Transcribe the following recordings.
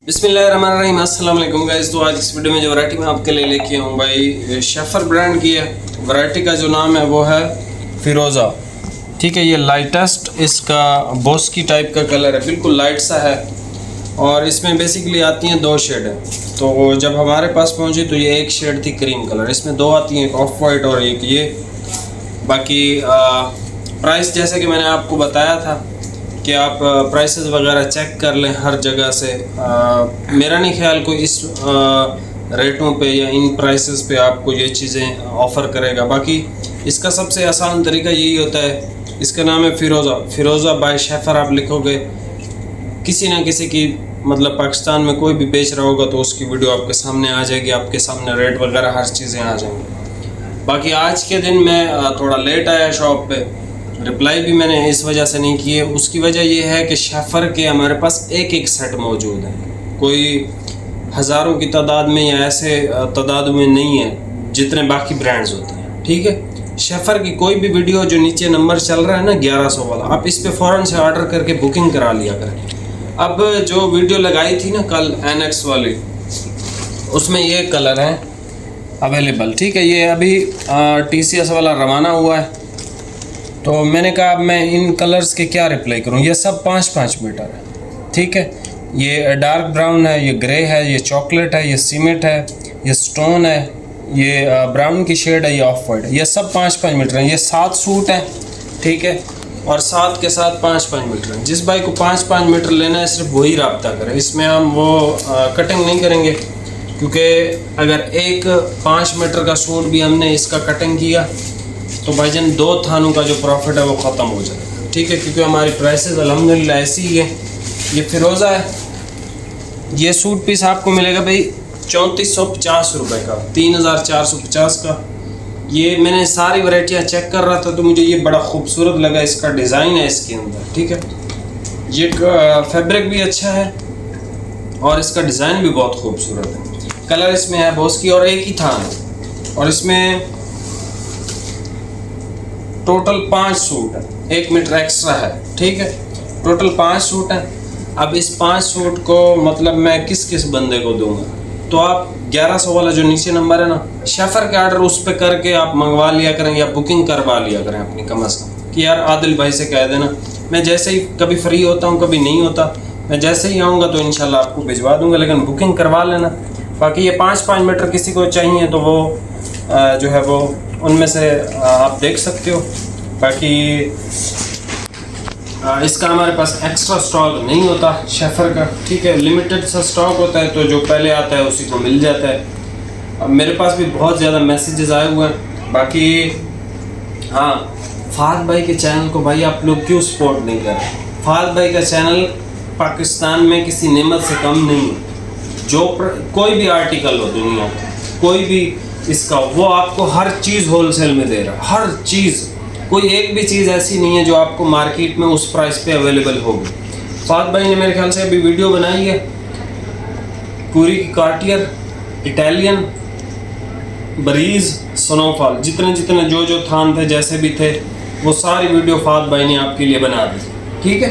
बिस्मिल्लाहिर्रहमानिर्रहीम, अस्सलाम वालेकुम गाइस। तो आज इस वीडियो में जो वैरायटी मैं आपके लिए लेके आऊँ भाई शेफर ब्रांड की है। वैरायटी का जो नाम है वो है फिरोज़ा। ठीक है, ये लाइटेस्ट इसका बोस्की टाइप का कलर है, बिल्कुल लाइट सा है और इसमें बेसिकली आती हैं दो शेड है। तो जब हमारे पास पहुँची तो ये एक शेड थी क्रीम कलर, इसमें दो आती हैं, एक ऑफ वाइट और एक ये। बाकी प्राइस जैसे कि मैंने आपको बताया था कि आप प्राइसेस वगैरह चेक कर लें हर जगह से। मेरा नहीं ख्याल कोई इस रेटों पे या इन प्राइसेस पे आपको ये चीज़ें ऑफ़र करेगा। बाकी इसका सबसे आसान तरीका यही होता है, इसका नाम है फिरोज़ा बाय शेफर। आप लिखोगे किसी ना किसी की, मतलब पाकिस्तान में कोई भी बेच रहा होगा तो उसकी वीडियो आपके सामने आ जाएगी, आपके सामने रेट वगैरह हर चीज़ें आ जाएंगी। बाकी आज के दिन मैं थोड़ा लेट आया शॉप पे, रिप्लाई भी मैंने इस वजह से नहीं किए। उसकी वजह यह है कि शेफर के हमारे पास एक एक सेट मौजूद है, कोई हज़ारों की तादाद में या ऐसे तादाद में नहीं है जितने बाकी ब्रांड्स होते हैं। ठीक है, शेफर की कोई भी वीडियो जो नीचे नंबर चल रहा है ना 1100 वाला, आप इस पे फ़ौरन से ऑर्डर करके बुकिंग करा लिया करें। अब जो वीडियो लगाई थी ना कल NX वाली, उसमें ये कलर है अवेलेबल। ठीक है, ये अभी TCS वाला रवाना हुआ है, तो मैंने कहा अब मैं इन कलर्स के क्या रिप्लाई करूं। ये सब 5-5 मीटर है। ठीक है, ये डार्क ब्राउन है, ये ग्रे है, ये चॉकलेट है, ये सीमेंट है, ये स्टोन है, ये ब्राउन की शेड है, ये ऑफ वाइट है। ये सब 5-5 मीटर हैं। ये 7 सूट हैं। ठीक है, और 7 के साथ 5-5 मीटर हैं। जिस भाई को 5-5 मीटर लेना है सिर्फ वही रब्ता करें। इसमें हम वो कटिंग नहीं करेंगे, क्योंकि अगर एक 5 मीटर का सूट भी हमने इसका कटिंग किया तो भाईजान 2 थानों का जो प्रॉफिट है वो ख़त्म हो जाएगा। ठीक है, क्योंकि हमारी प्राइसेस अल्हम्दुलिल्लाह ऐसी ही है। ये फिरोज़ा है, ये सूट पीस आपको मिलेगा भाई 3450 रुपये का, 3450 का। ये मैंने सारी वैरायटियाँ चेक कर रहा था तो मुझे ये बड़ा खूबसूरत लगा, इसका डिज़ाइन है इसके अंदर। ठीक है, ये फैब्रिक भी अच्छा है और इसका डिज़ाइन भी बहुत खूबसूरत है। कलर इसमें है बोस्की और एक ही थान है, और इसमें टोटल 5 सूट है, 1 मीटर एक्स्ट्रा है। ठीक है, टोटल 5 सूट हैं। अब इस 5 सूट को मतलब मैं किस किस बंदे को दूंगा, तो आप 1100 वाला जो नीचे नंबर है ना, शेफर के ऑर्डर उस पर करके आप मंगवा लिया करें या बुकिंग करवा लिया करें अपनी, कम अज़ कम कि यार आदिल भाई से कह देना, मैं जैसे ही कभी फ्री होता हूँ कभी नहीं होता, मैं जैसे ही आऊँगा तो इंशाल्लाह आपको भिजवा दूँगा, लेकिन बुकिंग करवा लेना। बाकी ये 5-5 मीटर किसी को चाहिए तो वो जो है वो उनमें से आप देख सकते हो। बाकी इसका हमारे पास एक्स्ट्रा स्टॉक नहीं होता शेफर का। ठीक है, लिमिटेड सा स्टॉक होता है, तो जो पहले आता है उसी को मिल जाता है। अब मेरे पास भी बहुत ज़्यादा मैसेजेस आए हुए हैं। बाकी हाँ, फ़ाद भाई के चैनल को भाई आप लोग क्यों सपोर्ट नहीं कर रहे? फ़ाद भाई का चैनल पाकिस्तान में किसी नेमत से कम नहीं है। जो कोई भी आर्टिकल हो दुनिया का, कोई भी इसका, वो आपको हर चीज़ होलसेल में दे रहा है, हर चीज़। कोई एक भी चीज़ ऐसी नहीं है जो आपको मार्केट में उस प्राइस पे अवेलेबल होगी। फ़ाद भाई ने मेरे ख्याल से अभी वीडियो बनाई है पूरी की कार्टियर, इटालियन, बरीज़, स्नोफॉल, जितने जितने जो थान थे जैसे भी थे वो सारी वीडियो फ़ाद भाई ने आपके लिए बना दी। ठीक है,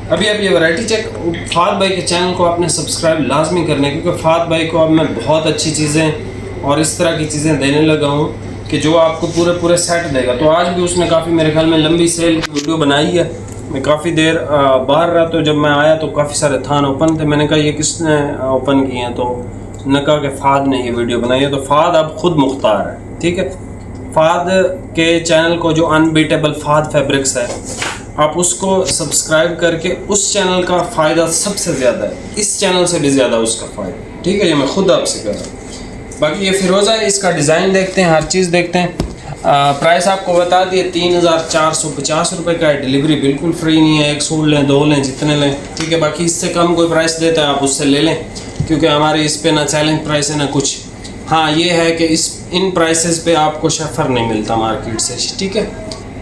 अभी आप ये वैरायटी चेक, फ़ाद भाई के चैनल को आपने सब्सक्राइब लाजमी करना है, क्योंकि फ़ाद भाई को अब मैं बहुत अच्छी चीज़ें और इस तरह की चीज़ें देने लगा हूँ कि जो आपको पूरे सेट देगा। तो आज भी उसने काफ़ी मेरे ख्याल में लंबी सेल की वीडियो बनाई है। मैं काफ़ी देर बाहर रहा, तो जब मैं आया तो काफ़ी सारे थान ओपन थे। मैंने कहा ये किसने ओपन किए हैं, तो उन्होंने कहा कि फ़ाद ने ये वीडियो बनाई है। तो फ़ाद अब ख़ुद मुख्तार है। ठीक है, फ़ाद के चैनल को जो अनबीटेबल फ़ाद फैब्रिक्स है, आप उसको सब्सक्राइब करके उस चैनल का फ़ायदा सबसे ज़्यादा है, इस चैनल से भी ज़्यादा उसका फ़ायदा। ठीक है, ये मैं ख़ुद आपसे कह रहा हूँ। बाकी ये फिरोज़ा है, इसका डिज़ाइन देखते हैं, हर चीज़ देखते हैं। प्राइस आपको बता दिए 3450 रुपये का है। डिलीवरी बिल्कुल फ्री नहीं है, एक सूट लें, 2 लें, जितने लें। ठीक है, बाकी इससे कम कोई प्राइस देता है आप उससे ले लें, क्योंकि हमारे इस पे ना चैलेंज प्राइस है ना कुछ। हाँ, ये है कि इन प्राइसेस पे आपको शेफर नहीं मिलता मार्केट से। ठीक है,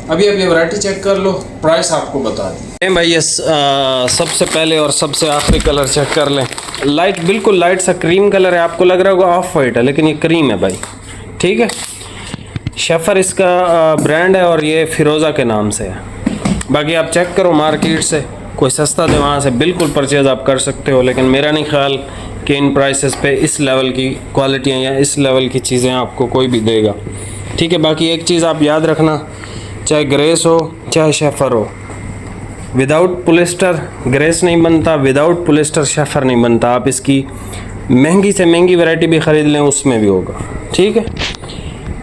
अभी ये वैरायटी चेक कर लो, प्राइस आपको बता दें भाई। ये सबसे पहले और सबसे आखिरी कलर चेक कर लें। लाइट, बिल्कुल लाइट सा क्रीम कलर है, आपको लग रहा होगा ऑफ वाइट है, लेकिन ये क्रीम है भाई। ठीक है, शेफर इसका ब्रांड है और ये फिरोज़ा के नाम से है। बाकी आप चेक करो मार्केट से, कोई सस्ता दे वहाँ से बिल्कुल परचेज़ आप कर सकते हो, लेकिन मेरा नहीं ख्याल कि इन प्राइसेस पे इस लेवल की क्वालिटियाँ या इस लेवल की चीज़ें आपको कोई भी देगा। ठीक है, बाकी एक चीज़ आप याद रखना, चाहे ग्रेस हो चाहे शेफर हो, विदाउट पॉलिस्टर ग्रेस नहीं बनता, विदाउट पॉलिस्टर शेफर नहीं बनता। आप इसकी महंगी से महंगी वैरायटी भी ख़रीद लें उसमें भी होगा। ठीक है,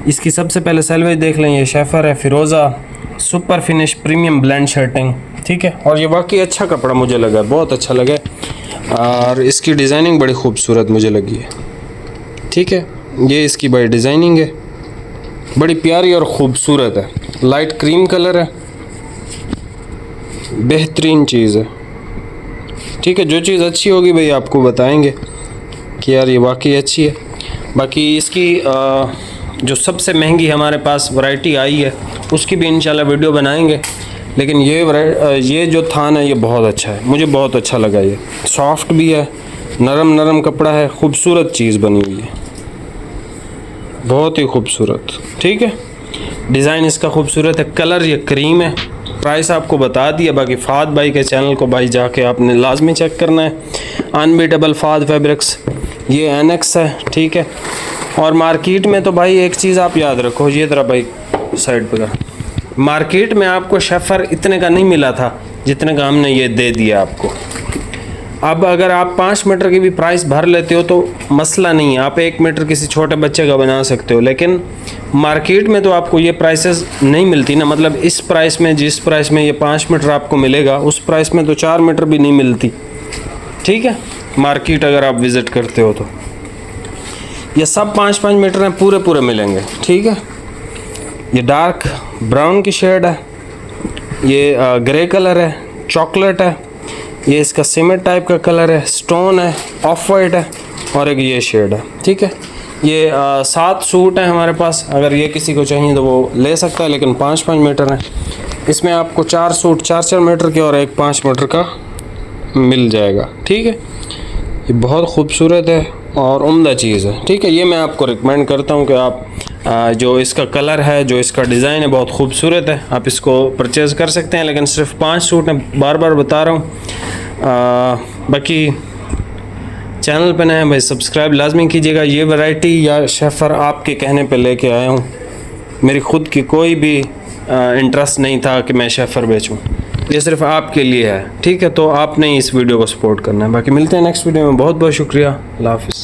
इसकी सबसे पहले सेल्वेज देख लें। ये शेफर है फिरोज़ा super finish premium blend shirting. ठीक है, और ये वाकई अच्छा कपड़ा मुझे लगा, बहुत अच्छा लगा, और इसकी डिज़ाइनिंग बड़ी खूबसूरत मुझे लगी है। ठीक है, ये इसकी बड़ी डिज़ाइनिंग है, बड़ी प्यारी और ख़ूबसूरत है, लाइट क्रीम कलर है, बेहतरीन चीज़ है। ठीक है, जो चीज़ अच्छी होगी भाई आपको बताएंगे कि यार ये वाकई अच्छी है। बाकी इसकी जो सबसे महंगी हमारे पास वैरायटी आई है उसकी भी इंशाल्लाह वीडियो बनाएंगे, लेकिन ये जो थान है ये बहुत अच्छा है, मुझे बहुत अच्छा लगा। ये सॉफ्ट भी है, नरम नरम कपड़ा है, खूबसूरत चीज़ बनी हुई है, बहुत ही खूबसूरत। ठीक है, डिज़ाइन इसका खूबसूरत है, कलर ये क्रीम है। प्राइस आपको बता दिया, बाकी फ़ाद भाई के चैनल को भाई जाके आपने लाजमी चेक करना है। अनबीटेबल फ़ाद फैब्रिक्स, ये एनेक्स है। ठीक है, और मार्केट में तो भाई एक चीज़ आप याद रखो, ये तरह भाई साइड पर मार्केट में आपको शेफर इतने का नहीं मिला था जितने का हमने ये दे दिया आपको। अब अगर आप 5 मीटर की भी प्राइस भर लेते हो तो मसला नहीं है, आप 1 मीटर किसी छोटे बच्चे का बना सकते हो, लेकिन मार्केट में तो आपको ये प्राइसेस नहीं मिलती ना। मतलब इस प्राइस में, जिस प्राइस में ये 5 मीटर आपको मिलेगा उस प्राइस में तो 4 मीटर भी नहीं मिलती। ठीक है, मार्केट अगर आप विज़िट करते हो तो ये सब 5-5 मीटर हैं, पूरे पूरे मिलेंगे। ठीक है, ये डार्क ब्राउन की शेड है, ये ग्रे कलर है, चॉकलेट है, ये इसका सीमेंट टाइप का कलर है, स्टोन है, ऑफ वाइट है, और एक ये शेड है। ठीक है, ये 7 सूट हैं हमारे पास, अगर ये किसी को चाहिए तो वो ले सकता है, लेकिन 5-5 मीटर हैं। इसमें आपको 4 सूट 4-4 मीटर के और एक 5 मीटर का मिल जाएगा। ठीक है, ये बहुत खूबसूरत है और उम्दा चीज़ है। ठीक है, ये मैं आपको रिकमेंड करता हूँ कि आप जो इसका कलर है, जो इसका डिज़ाइन है बहुत खूबसूरत है, आप इसको परचेज़ कर सकते हैं, लेकिन सिर्फ 5 सूट हैं, बार बार बता रहा हूँ। बाकी चैनल पे नए हैं भाई सब्सक्राइब लाजमी कीजिएगा। ये वैरायटी या शेफर आपके कहने पे लेके आया हूँ, मेरी ख़ुद की कोई भी इंटरेस्ट नहीं था कि मैं शेफर बेचूँ, ये सिर्फ आपके लिए है। ठीक है, तो आपने इस वीडियो को सपोर्ट करना है। बाकी मिलते हैं नेक्स्ट वीडियो में, बहुत बहुत शुक्रिया, अल्लाह हाफ़िज़।